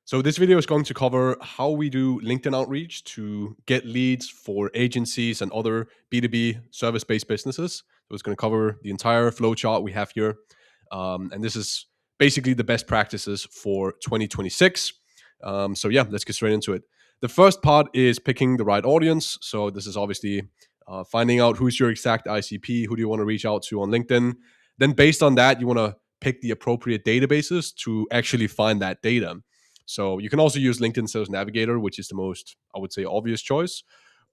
So this video is going to cover how we do LinkedIn outreach to get leads for agencies and other B2B service-based businesses. So it's going to cover the entire flow chart we have here. And this is basically the best practices for 2026. So yeah, let's get straight into it. The first part is picking the right audience. So this is obviously finding out who's your exact ICP, who do you want to reach out to on LinkedIn. Then based on that, you want to pick the appropriate databases to actually find that data. So you can also use LinkedIn Sales Navigator, which is the most, I would say, obvious choice.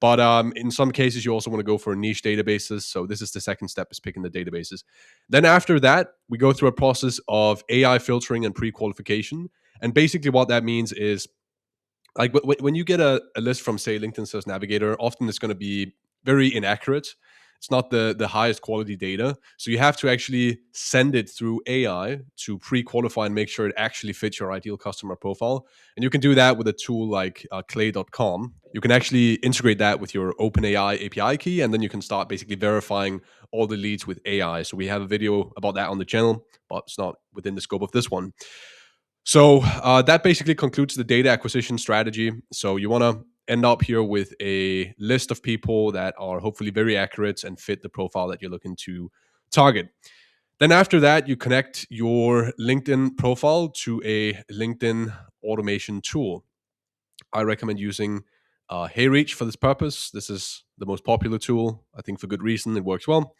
But in some cases, you also want to go for niche databases. So this is the second step, is picking the databases. Then after that, we go through a process of AI filtering and pre-qualification. And basically what that means is, like, when you get a list from, say, LinkedIn Sales Navigator, often it's going to be very inaccurate. It's not the highest quality data. So you have to actually send it through AI to pre-qualify and make sure it actually fits your ideal customer profile. And you can do that with a tool like clay.com. You can actually integrate that with your OpenAI API key, and then you can start basically verifying all the leads with AI. So we have a video about that on the channel, but it's not within the scope of this one. So that basically concludes the data acquisition strategy. So you want to end up here with a list of people that are hopefully very accurate and fit the profile that you're looking to target. Then after that, you connect your LinkedIn profile to a LinkedIn automation tool. I recommend using HeyReach for this purpose. This is the most popular tool, I think, for good reason. It works well.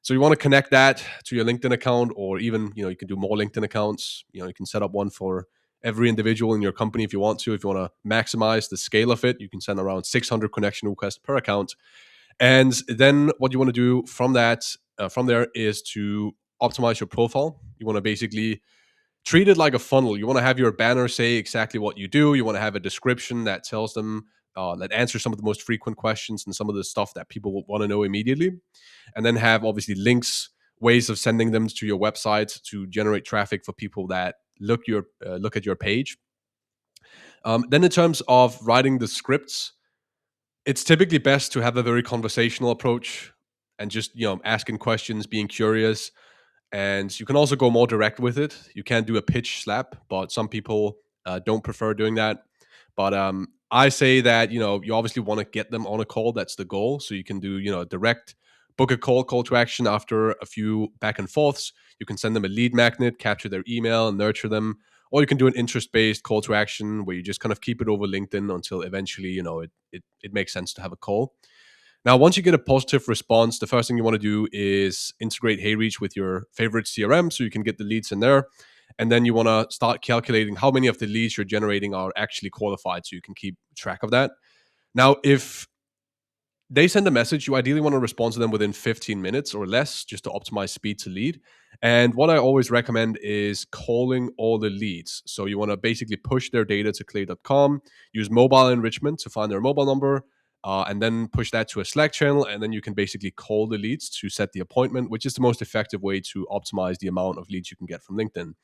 So you want to connect that to your LinkedIn account, or even, you can do more LinkedIn accounts. You can set up one for every individual in your company if you want to. If you want to maximize the scale of it, you can send around 600 connection requests per account. And then what you want to do from there is to optimize your profile. You want to basically treat it like a funnel. You want to have your banner say exactly what you do. You want to have a description that tells them, that answers some of the most frequent questions and some of the stuff that people will want to know immediately. And then have obviously links, ways of sending them to your website to generate traffic for people that look at your page. Then in terms of writing the scripts, it's typically best to have a very conversational approach and just asking questions, being curious. And you can also go more direct with it. You can do a pitch slap, but some people don't prefer doing that. But I say that you obviously want to get them on a call. That's the goal. So you can do direct book a call to action after a few back and forths. You can send them a lead magnet, capture their email, and nurture them. Or you can do an interest based call to action where you just kind of keep it over LinkedIn until eventually it makes sense to have a call. Now, once you get a positive response, the first thing you want to do is integrate HeyReach with your favorite CRM so you can get the leads in there. And then you want to start calculating how many of the leads you're generating are actually qualified so you can keep track of that. Now, if they send a message, you ideally want to respond to them within 15 minutes or less just to optimize speed to lead. And what I always recommend is calling all the leads. So you want to basically push their data to clay.com, use mobile enrichment to find their mobile number, and then push that to a Slack channel. And then you can basically call the leads to set the appointment, which is the most effective way to optimize the amount of leads you can get from LinkedIn.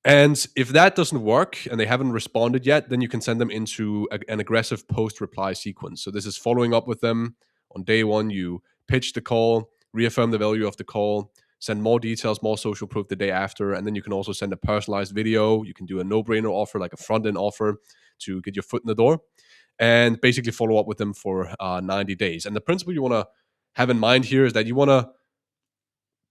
And if that doesn't work and they haven't responded yet, then you can send them into an aggressive post reply sequence. So this is following up with them on day one. You pitch the call, reaffirm the value of the call, send more details, more social proof the day after. And then you can also send a personalized video. You can do a no brainer offer, like a front end offer to get your foot in the door, and basically follow up with them for 90 days. And the principle you want to have in mind here is that you want to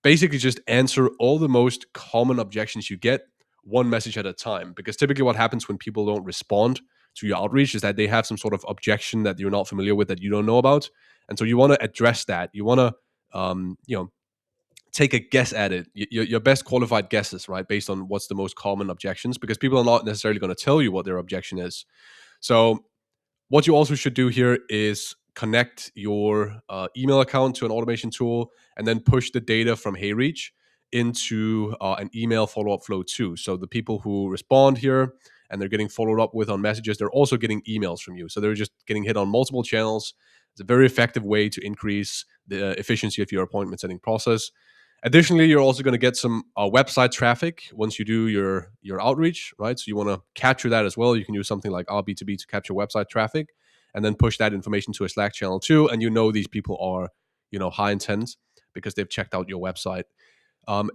basically just answer all the most common objections you get one message at a time. Because typically what happens when people don't respond to your outreach is that they have some sort of objection that you're not familiar with, that you don't know about. And so you want to address that. You want to, take a guess at it, your best qualified guesses, right? Based on what's the most common objections, because people are not necessarily going to tell you what their objection is. So what you also should do here is connect your email account to an automation tool and then push the data from HeyReach into an email follow-up flow too. So the people who respond here and they're getting followed up with on messages, they're also getting emails from you. So they're just getting hit on multiple channels. It's a very effective way to increase the efficiency of your appointment setting process. Additionally, you're also going to get some website traffic once you do your outreach, right? So you want to capture that as well. You can use something like RB2B to capture website traffic and then push that information to a Slack channel too. And these people are, high intent because they've checked out your website.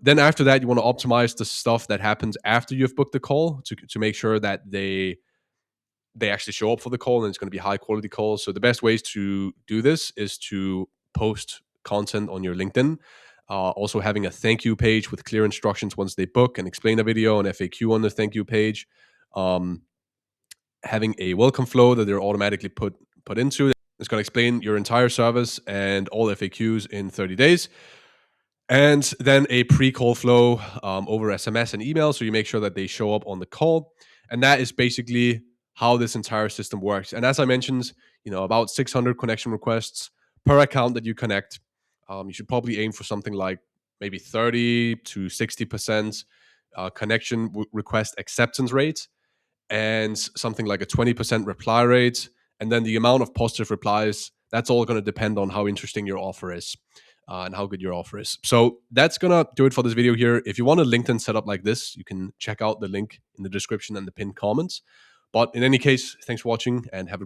Then after that, you want to optimize the stuff that happens after you've booked the call to make sure that they actually show up for the call and it's going to be high quality calls. So the best ways to do this is to post content on your LinkedIn. Also having a thank you page with clear instructions once they book and explain a video and FAQ on the thank you page. Having a welcome flow that they're automatically put into. It's going to explain your entire service and all FAQs in 30 days. And then a pre-call flow over SMS and email, so you make sure that they show up on the call. And that is basically how this entire system works. And as I mentioned, about 600 connection requests per account that you connect. You should probably aim for something like maybe 30 to 60% connection request acceptance rate, and something like a 20% reply rate. And then the amount of positive replies, that's all going to depend on how interesting your offer is. And how good your offer is. So that's going to do it for this video here. If you want a LinkedIn setup like this, you can check out the link in the description and the pinned comments. But in any case, thanks for watching and have a great